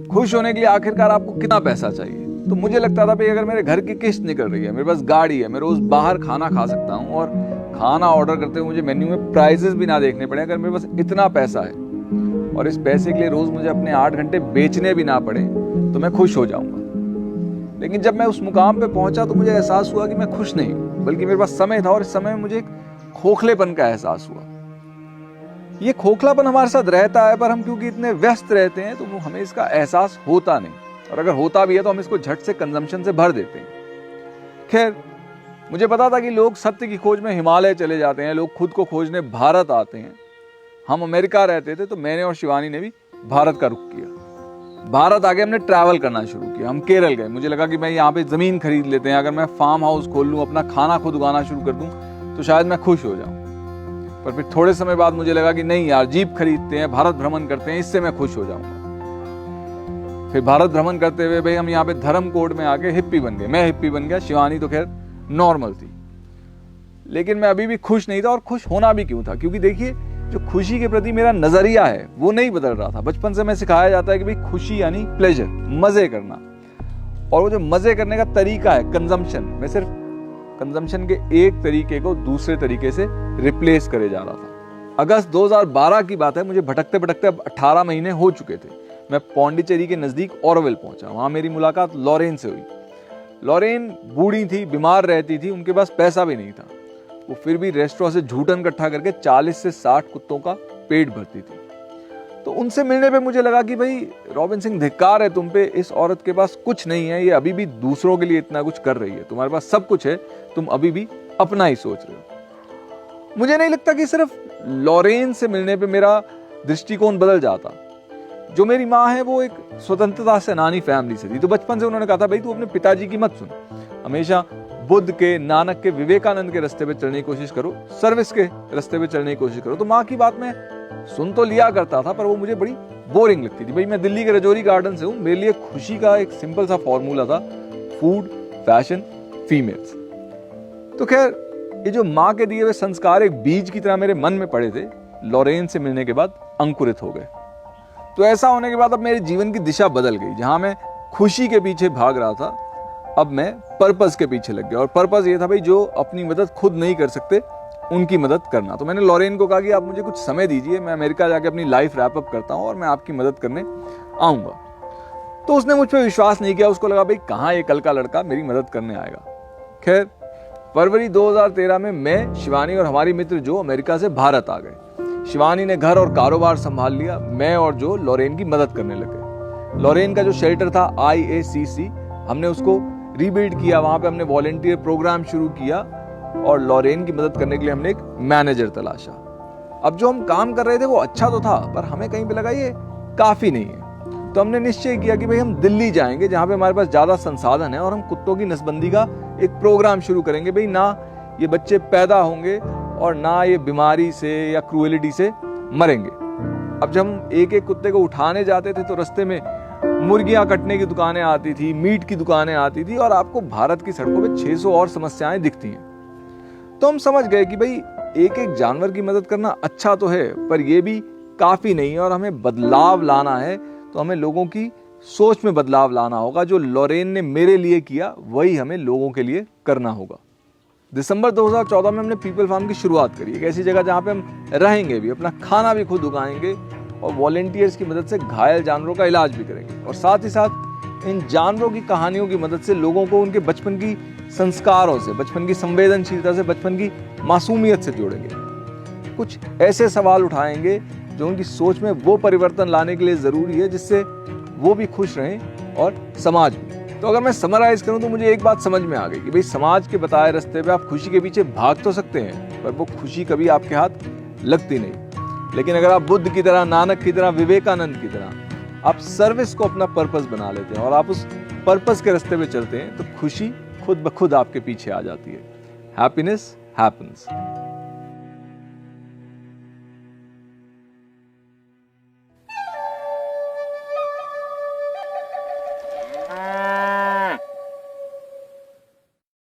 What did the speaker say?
खुश होने के लिए आखिरकार आपको कितना पैसा चाहिए? तो मुझे लगता था भाई अगर मेरे घर की किस्त निकल रही है, मेरे पास गाड़ी है, मैं रोज बाहर खाना खा सकता हूँ और खाना ऑर्डर करते हुए मुझे मेन्यू में प्राइजेस भी ना देखने पड़े, अगर मेरे पास इतना पैसा है और इस पैसे के लिए रोज मुझे अपने 8 घंटे बेचने भी ना पड़े तो मैं खुश हो जाऊंगा। लेकिन जब मैं उस मुकाम पे पहुंचा तो मुझे एहसास हुआ कि मैं खुश नहीं हूं, बल्कि मेरे पास समय था और इस समय में मुझे एक खोखलेपन का एहसास हुआ। ये खोखलापन हमारे साथ रहता है, पर हम क्योंकि इतने व्यस्त रहते हैं तो वो हमें इसका एहसास होता नहीं, और अगर होता भी है तो हम इसको झट से कंजम्पशन से भर देते हैं। खैर, मुझे पता था कि लोग सत्य की खोज में हिमालय चले जाते हैं, लोग खुद को खोजने भारत आते हैं। हम अमेरिका रहते थे तो मैंने और शिवानी ने भी भारत का रुख किया। भारत आके हमने ट्रैवल करना शुरू किया। हम केरल गए, मुझे लगा कि मैं यहाँ पे जमीन खरीद लेते हैं, अगर मैं फार्म हाउस खोल लूँ, अपना खाना खुद उगाना शुरू कर दूँ तो शायद मैं खुश हो जाऊँ। पर फिर थोड़े समय बाद मुझे लगा कि नहीं यार, जीप खरीदते हैं, भारत भ्रमण करते हैं, इससे मैं खुश हो जाऊंगा। फिर भारत भ्रमण करते हुए भाई हम यहाँ पे धर्मकोट में आके हिप्पी बन गए। मैं हिप्पी बन गया, शिवानी तो खैर नॉर्मल थी। लेकिन मैं अभी भी खुश नहीं था, और खुश होना भी क्यों था, क्योंकि देखिए जो खुशी के प्रति मेरा नजरिया है वो नहीं बदल रहा था। बचपन से मैं सिखाया जाता है कि भाई खुशी यानी प्लेजर, मजे करना, और वो जो मजे करने का तरीका है कंजम्पशन, मैं सिर्फ कंजम्पशन के एक तरीके को दूसरे तरीके से रिप्लेस करे जा रहा था। अगस्त 2012 की बात है, मुझे भटकते भटकते अब 18 महीने हो चुके थे। मैं पौंडीचेरी के नजदीक ओरोविल पहुंचा। वहां मेरी मुलाकात लॉरेन से हुई। लॉरेन बूढ़ी थी, बीमार रहती थी, उनके पास पैसा भी नहीं था। वो फिर भी रेस्टोरेंट से झूठन इकट्ठा करके 40 से 60 कुत्तों का पेट भरती थी। तो उनसे मिलने पे मुझे लगा कि भाई रॉबिन सिंह, धिक्कार है तुम पे, इस औरत के पास कुछ नहीं है, ये अभी भी दूसरों के लिए इतना कुछ कर रही है। तुम्हारे पास सब कुछ है, तुम अभी भी अपना ही सोच रहे हो। मुझे नहीं लगता कि सिर्फ लॉरेन से मिलने पे मेरा दृष्टिकोण बदल जाता। जो मेरी माँ है वो एक स्वतंत्रता सेनानी फैमिली से थी, तो बचपन से उन्होंने कहा था भाई तू अपने पिताजी की मत सुन, हमेशा बुद्ध के, नानक के, विवेकानंद के रास्ते पे चलने की कोशिश करो, सर्विस के रास्ते पे चलने की कोशिश करो। तो माँ की बात मैं सुन तो लिया करता था, पर वो मुझे बड़ी बोरिंग लगती थी। भाई मैं दिल्ली के रजौरी गार्डन से हूँ, मेरे लिए खुशी का एक सिंपल सा फॉर्मूला था, फूड, फैशन, फीमेल्स। तो खैर, ये जो माँ के दिए हुए संस्कार एक बीज की तरह मेरे मन में पड़े थे, लॉरेन से मिलने के बाद अंकुरित हो गए। तो ऐसा होने के बाद अब मेरे जीवन की दिशा बदल गई। जहां मैं खुशी के पीछे भाग रहा था, अब मैं पर्पस के पीछे लग गया। और पर्पस ये था भाई जो अपनी मदद खुद नहीं कर सकते उनकी मदद करना। तो मैंने लॉरेन को कहा कि आप मुझे कुछ समय दीजिए, मैं अमेरिका जाके अपनी लाइफ रैप अप करता हूँ और मैं आपकी मदद करने आऊंगा। तो उसने मुझ पर विश्वास नहीं किया। उसको लगा भाई कहाँ ये कल का लड़का मेरी मदद करने आएगा। खैर, फरवरी 2013 में मैं, शिवानी और हमारी मित्र जो अमेरिका से भारत आ गए। शिवानी ने घर और कारोबार संभाल लिया। मैं और जो लॉरेन की मदद करने लगे। लॉरेन का जो शेल्टर था IACC, हमने उसको रीबिल्ड किया। वहां पे हमने वॉलंटियर प्रोग्राम शुरू किया और लॉरेन की मदद करने के लिए हमने एक मैनेजर तलाशा। अब जो हम काम कर रहे थे वो अच्छा तो था, पर हमें कहीं पे लगा ये काफी नहीं है। तो हमने निश्चय किया कि भाई हम दिल्ली जाएंगे, जहां पे हमारे पास ज्यादा संसाधन है, और हम कुत्तों की नसबंदी का एक प्रोग्राम शुरू करेंगे। भाई ना ये बच्चे पैदा होंगे और ना ये बीमारी से या क्रूएलिटी से मरेंगे। अब जब हम एक एक कुत्ते को उठाने जाते थे तो रास्ते में मुर्गियां कटने की दुकानें आती थी, मीट की दुकानें आती थी, और आपको भारत की सड़कों पे 600 और समस्याएं दिखती हैं। तो हम समझ गए कि भाई एक एक जानवर की मदद करना अच्छा तो है, पर यह भी काफी नहीं है, और हमें बदलाव लाना है तो हमें लोगों की सोच में बदलाव लाना होगा। जो लॉरेन ने मेरे लिए किया वही हमें लोगों के लिए करना होगा। दिसंबर 2014 में हमने पीपल फार्म की शुरुआत करी, एक ऐसी जगह जहां पे हम रहेंगे भी, अपना खाना भी खुद उगाएंगे और वॉलेंटियर्स की मदद से घायल जानवरों का इलाज भी करेंगे। और साथ ही साथ इन जानवरों की कहानियों की मदद से लोगों को उनके बचपन की संस्कारों से, बचपन की संवेदनशीलता से, बचपन की मासूमियत से जोड़ेंगे। कुछ ऐसे सवाल उठाएंगे जो उनकी सोच में वो परिवर्तन लाने के लिए जरूरी है जिससे वो भी खुश रहें और समाज भी। तो अगर मैं समराइज करूं तो मुझे एक बात समझ में आ गई कि भाई समाज के बताए रास्ते पे आप खुशी के पीछे भाग तो सकते हैं, पर वो खुशी कभी आपके हाथ लगती नहीं। लेकिन अगर आप बुद्ध की तरह, नानक की तरह, विवेकानंद की तरह आप सर्विस को अपना पर्पस बना लेते हैं और आप उस पर्पस के रास्ते पे चलते हैं, तो खुशी खुद ब खुद आपके पीछे आ जाती है। Happiness happens.